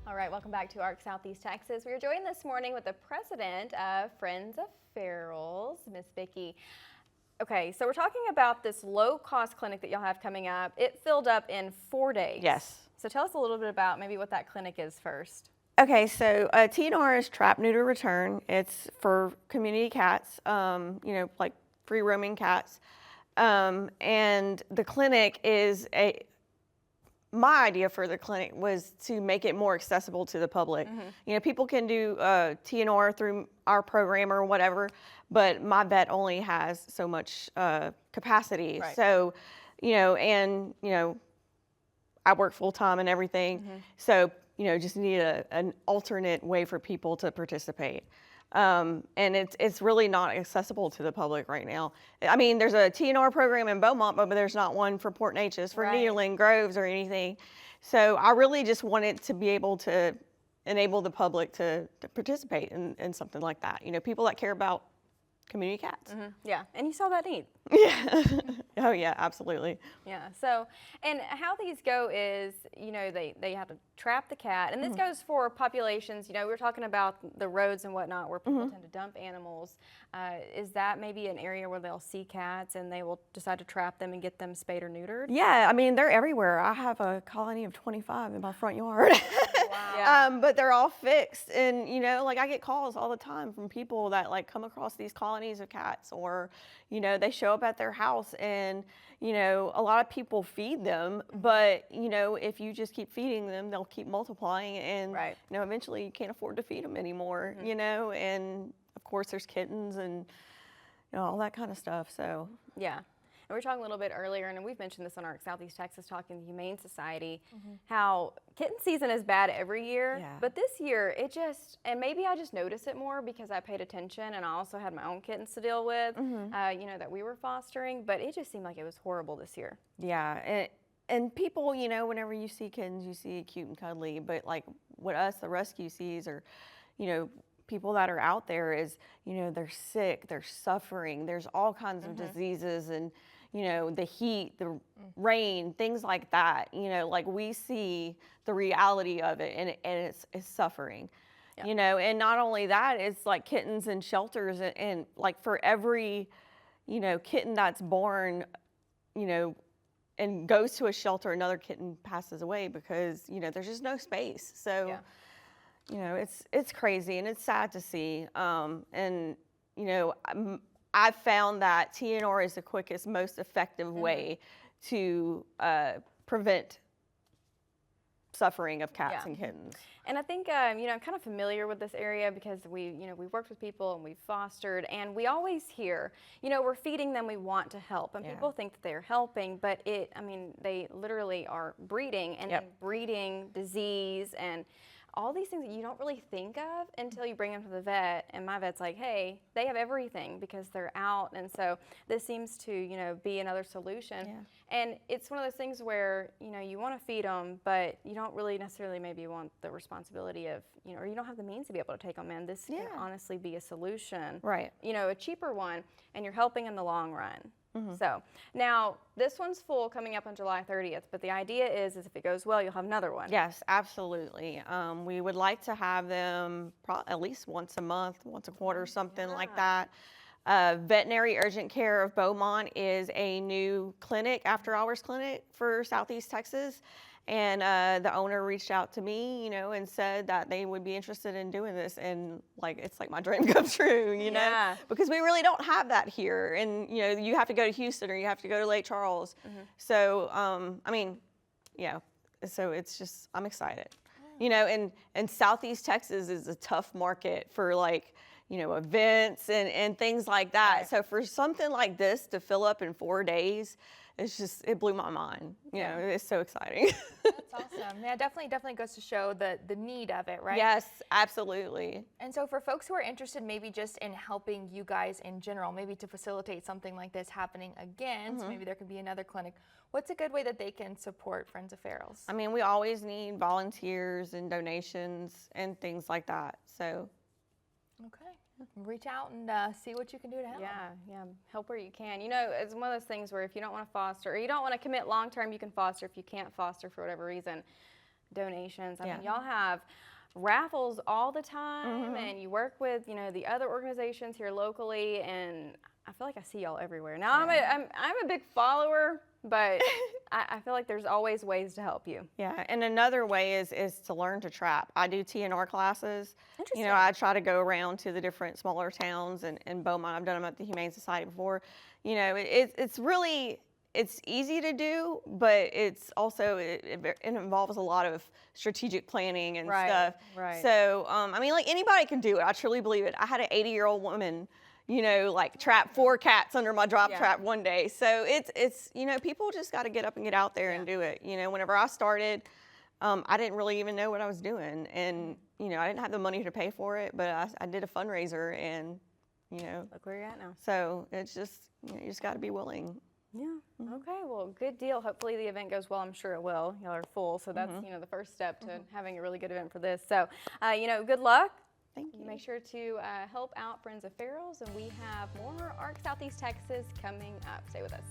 All right, welcome back to ARC Southeast Texas. We are joined this morning with the president of Friends of Ferals, Miss Vyki. Okay, so we're talking about this low-cost clinic that y'all have coming up. It filled up in 4 days. Yes. So tell us a little bit about maybe what that clinic is first. Okay, so TNR is trap-neuter-return. It's for community cats, like free roaming cats. And the clinic is my idea for the clinic was to make it more accessible to the public. You know, people can do TNR through our program or whatever, but my vet only has so much capacity. Right. So, I work full time and everything. So, just need an alternate way for people to participate. And it's really not accessible to the public right now. I mean, there's a TNR program in Beaumont, but there's not one for Port Neches, for neutering, Groves, or anything. So I really just wanted to be able to enable the public to participate in something like that. You know, people that care about community cats. Yeah, and you saw that need. Yeah. Oh yeah, absolutely. Yeah, so, and how these go is, they have to trap the cat, and this goes for populations. We were talking about the roads and whatnot where people tend to dump animals. Is that maybe an area where they'll see cats and they will decide to trap them and get them spayed or neutered? Yeah, I mean, they're everywhere. I have a colony of 25 in my front yard. Wow. Yeah. But they're all fixed, and I get calls all the time from people that come across these colonies of cats, or they show up at their house, and a lot of people feed them, but if you just keep feeding them, they'll keep multiplying, and eventually you can't afford to feed them anymore. And of course there's kittens and all that kind of stuff. So yeah. And we were talking a little bit earlier, and we've mentioned this on our Southeast Texas Talking the Humane Society, how kitten season is bad every year, but this year and maybe I just notice it more because I paid attention, and I also had my own kittens to deal with, that we were fostering, but it just seemed like it was horrible this year. Yeah, and people, whenever you see kittens, you see cute and cuddly, but what us, the rescue, sees, or, people that are out there is, they're sick, they're suffering, there's all kinds of diseases, and the heat, the rain, things like that. We see the reality of it, and it's suffering. And not only that, it's like kittens in shelters, and for every kitten that's born, and goes to a shelter, another kitten passes away because there's just no space. So it's crazy, and it's sad to see. I've found that TNR is the quickest, most effective way to prevent suffering of cats and kittens. And I think, I'm kind of familiar with this area because we worked with people and we've fostered, and we always hear, we're feeding them, we want to help. And people think that they're helping, but they literally are breeding and breeding disease and all these things that you don't really think of until you bring them to the vet, and my vet's like, hey, they have everything because they're out, and so this seems to, be another solution. And it's one of those things where, you want to feed them, but you don't really necessarily maybe want the responsibility of, or you don't have the means to be able to take them in. This can honestly be a solution. Right. A cheaper one, and you're helping in the long run. So now this one's full coming up on July 30th, but the idea is if it goes well, you'll have another one. Yes, absolutely. We would like to have them at least once a month, once a quarter, something like that. Veterinary Urgent Care of Beaumont is a new clinic, after-hours clinic for Southeast Texas. And the owner reached out to me, and said that they would be interested in doing this. And it's like my dream come true, because we really don't have that here. And, you have to go to Houston or you have to go to Lake Charles. So, so it's just, I'm excited. And Southeast Texas is a tough market for events and things like that. So for something like this to fill up in 4 days, it blew my mind. It's so exciting. That's awesome. Yeah, definitely goes to show the need of it, right? Yes, absolutely. And so for folks who are interested maybe just in helping you guys in general, maybe to facilitate something like this happening again, so maybe there could be another clinic, what's a good way that they can support Friends of Ferals? I mean, we always need volunteers and donations and things like that, so. Okay. Reach out and see what you can do to help. Yeah, help where you can. It's one of those things where if you don't want to foster or you don't want to commit long term, you can foster. If you can't foster for whatever reason, donations. I Yeah. mean, y'all have raffles all the time, and you work with, you know, the other organizations here locally, and I feel like I see y'all everywhere. Now, I'm a big follower, but I feel like there's always ways to help you. Yeah, and another way is to learn to trap. I do TNR classes. Interesting. You know, I try to go around to the different smaller towns in Beaumont. I've done them at the Humane Society before. You know, it's really, it's easy to do, but it's also, it involves a lot of strategic planning and stuff. Right. So, I mean, like anybody can do it. I truly believe it. I had an 80-year-old woman, you know, like trap 4 cats under my drop trap one day. So it's you know, people just got to get up and get out there and do it. You know, whenever I started, I didn't really even know what I was doing, and you know, I didn't have the money to pay for it, but I did a fundraiser, and you know, Look where you're at now. so it's just, you know, you just got to be willing. Yeah. Okay. Well, good deal. Hopefully the event goes well. I'm sure it will. Y'all are full, so that's you know, the first step to having a really good event for this. So, you know, good luck. Thank you. Make sure to help out Friends of Ferals, and we have more ARC Southeast Texas coming up. Stay with us.